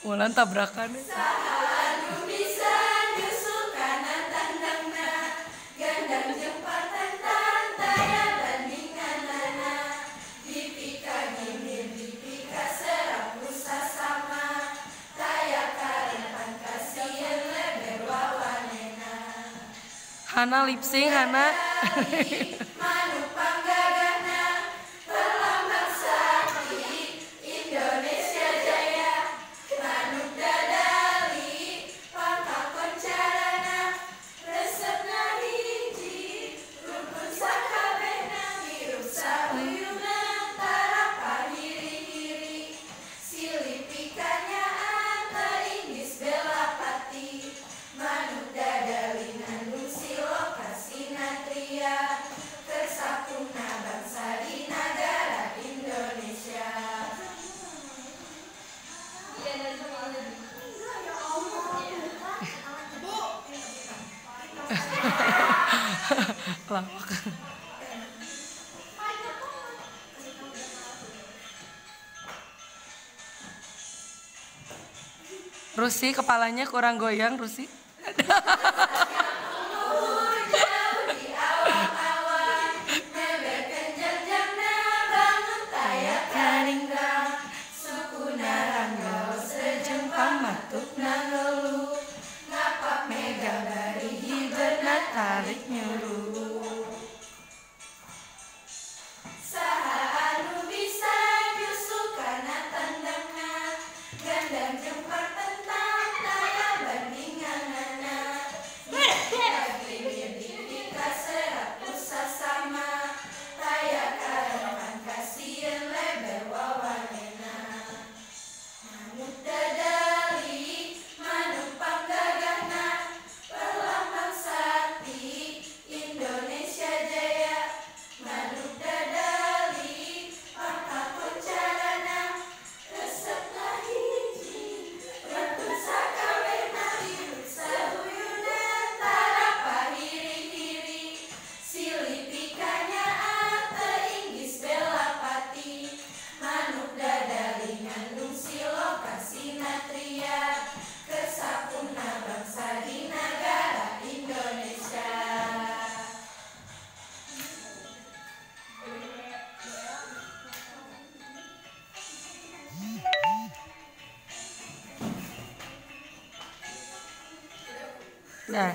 Mulan tabrakan. Hana lip sync, Hana. Lawak. Rusi kepalanya kurang goyang, Rusi. Tarik nyuruh Saha bisa nyusul karena tandangna gandang jempar tentang daya bandinganana dipika serap usah sama daya karepan kasieun leber wawanena manuk dadali manuk panggagahna perlambang sakti Indonesia Jaya manuk dadali pangkat pencarana resepna hiji rantun sakabehna dirut sahuyuna tara pahiri-hiri silih pikanyaan teinggis bela pati manuk dadali ngandung silo kasinatria kesapuna bangsa di negara Indonesia. Nah,